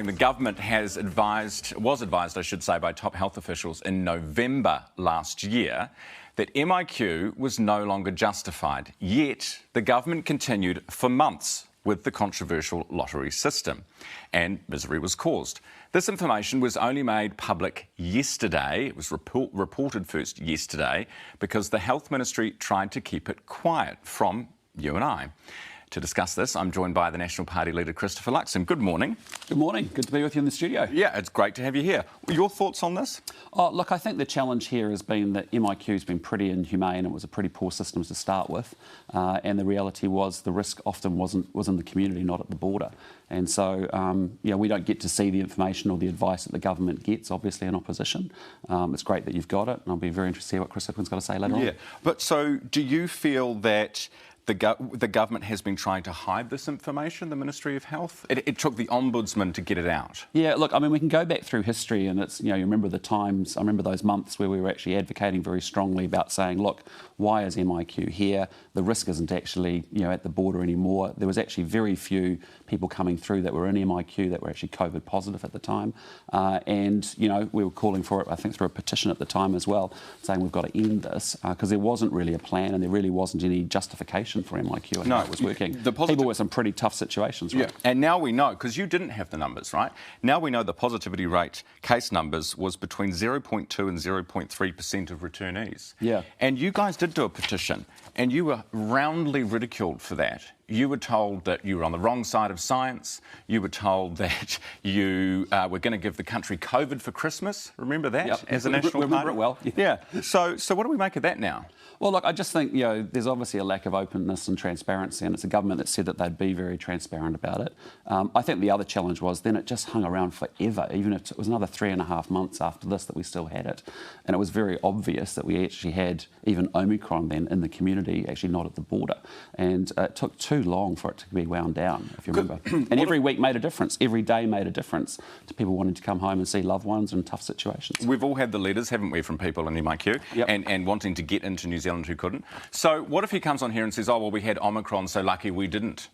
The government was advised, I should say, by top health officials in November last year that MIQ was no longer justified. Yet the government continued for months with the controversial lottery system, and misery was caused. This information was only made public yesterday. It was reported first yesterday because the Health Ministry tried to keep it quiet from you and I. To discuss this, I'm joined by the National Party leader, Christopher Luxon. Good morning. Good morning. Good to be with you in the studio. Yeah, it's great to have you here. Your thoughts on this? Oh, look, I think the challenge here has been that MIQ has been pretty inhumane. It was a pretty poor system to start with. And the reality was the risk often was in the community, not at the border. And so, we don't get to see the information or the advice that the government gets, obviously, in opposition. It's great that you've got it, and I'll be very interested to see what Chris Hipkins got to say later on. Yeah, but so do you feel that the government has been trying to hide this information, the Ministry of Health? It took the Ombudsman to get it out. Yeah, look, I mean, we can go back through history and it's, you remember the times, I remember those months where we were actually advocating very strongly about saying, look, why is MIQ here? The risk isn't actually, at the border anymore. There was actually very few people coming through that were in MIQ that were actually COVID positive at the time. And we were calling for it, I think, through a petition at the time as well, saying we've got to end this because there wasn't really a plan and there really wasn't any justification for MIQ and how it was working. People were in some pretty tough situations, right? Yeah. And now we know, because you didn't have the numbers, right? Now we know the positivity rate, case numbers, was between 0.2 and 0.3% of returnees. Yeah. And you guys did do a petition, and you were roundly ridiculed for that. You were told that you were on the wrong side of science. You were told that you were going to give the country COVID for Christmas. Remember that? Yep. As a national party? Remember it well. Yeah. So what do we make of that now? Well, look, I just think, there's obviously a lack of openness and transparency, and it's a government that said that they'd be very transparent about it. I think the other challenge was then it just hung around forever, even if it was another 3.5 months after this that we still had it. And it was very obvious that we actually had even Omicron then in the community, actually not at the border. And it took too long for it to be wound down, if you remember. And every week made a difference. Every day made a difference to people wanting to come home and see loved ones in tough situations. We've all had the letters, haven't we, from people in MIQ and wanting to get into New Zealand who couldn't. So what if he comes on here and says, oh, well, we had Omicron, so lucky we didn't?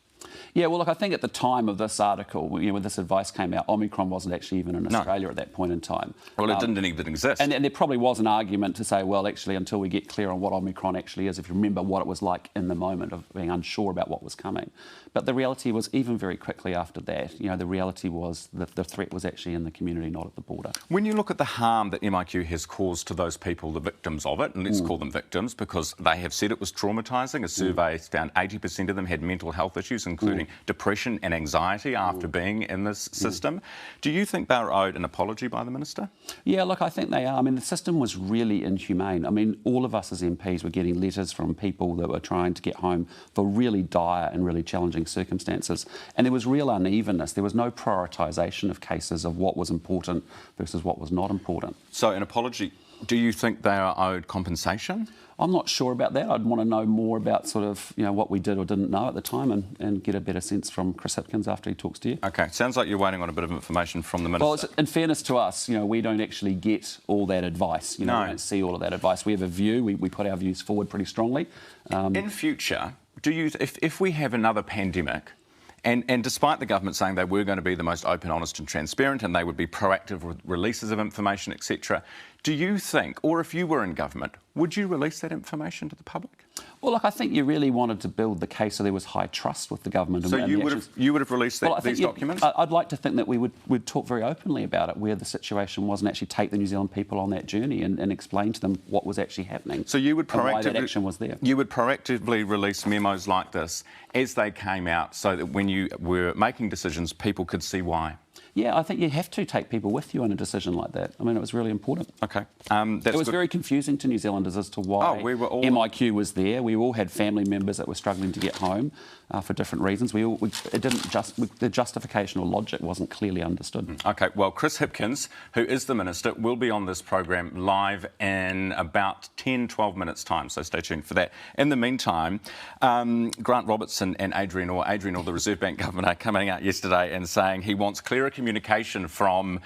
Yeah, well, look, I think at the time of this article, when this advice came out, Omicron wasn't actually even in Australia at that point in time. Well, it didn't even exist. And there probably was an argument to say, well, actually, until we get clear on what Omicron actually is, if you remember what it was like in the moment of being unsure about what was coming. But the reality was, even very quickly after that, the reality was that the threat was actually in the community, not at the border. When you look at the harm that MIQ has caused to those people, the victims of it, and let's call them victims because they have said it was traumatising. A survey found 80% of them had mental health issues, including depression and anxiety after being in this system. Do you think they're owed an apology by the Minister? Yeah, look, I think they are. I mean, the system was really inhumane. I mean, all of us as MPs were getting letters from people that were trying to get home for really dire and really challenging circumstances. And there was real unevenness. There was no prioritisation of cases of what was important versus what was not important. So an apology, do you think they are owed compensation? I'm not sure about that. I'd want to know more about sort of, what we did or didn't know at the time and get a better sense from Chris Hipkins after he talks to you. OK, sounds like you're waiting on a bit of information from the Minister. Well, in fairness to us, we don't actually get all that advice. We don't see all of that advice. We have a view. We put our views forward pretty strongly. In future, if we have another pandemic, and despite the government saying they were going to be the most open, honest and transparent and they would be proactive releases of information, etc., do you think, or if you were in government, would you release that information to the public? Well, look, I think you really wanted to build the case so there was high trust with the government. So you would have released these documents? I'd like to think that we'd talk very openly about it, where the situation was, and actually take the New Zealand people on that journey and explain to them what was actually happening. So you would why that action was there. You would proactively release memos like this as they came out, so that when you were making decisions, people could see why. Yeah, I think you have to take people with you in a decision like that. I mean, it was really important. OK. It was very confusing to New Zealanders as to why MIQ was there. We all had family members that were struggling to get home for different reasons. The justification or logic wasn't clearly understood. OK, well, Chris Hipkins, who is the Minister, will be on this program live in about 10, 12 minutes' time, so stay tuned for that. In the meantime, Grant Robertson and Adrian Orr, the Reserve Bank Governor, coming out yesterday and saying he wants clearer communication from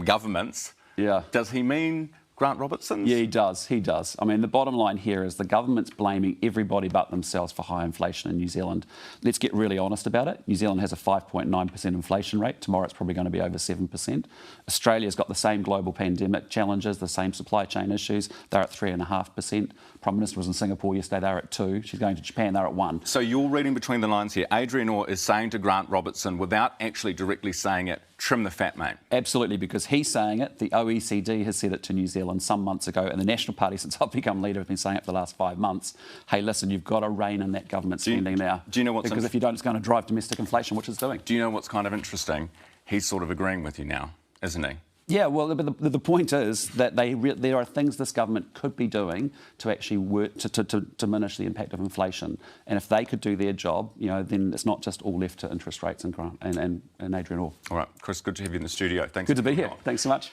governments. Yeah. Does he mean Grant Robertson's? Yeah, he does. He does. I mean, the bottom line here is the government's blaming everybody but themselves for high inflation in New Zealand. Let's get really honest about it. New Zealand has a 5.9% inflation rate. Tomorrow it's probably going to be over 7%. Australia's got the same global pandemic challenges, the same supply chain issues. They're at 3.5%. Prime Minister was in Singapore yesterday. They're at 2%. She's going to Japan. They're at 1%. So you're reading between the lines here. Adrian Orr is saying to Grant Robertson, without actually directly saying it, trim the fat, mate. Absolutely, because he's saying it. The OECD has said it to New Zealand some months ago, and the National Party, since I've become leader, have been saying it for the last 5 months. Hey, listen, you've got to rein in that government spending now. Do you know what's because if you don't, it's going to drive domestic inflation, which it's doing. Do you know what's kind of interesting? He's sort of agreeing with you now, isn't he? Yeah, well, but the point is that there are things this government could be doing to actually work to diminish the impact of inflation. And if they could do their job, then it's not just all left to interest rates and Adrian Orr. All right, Chris, good to have you in the studio. Thanks. Good to be here. Thanks so much.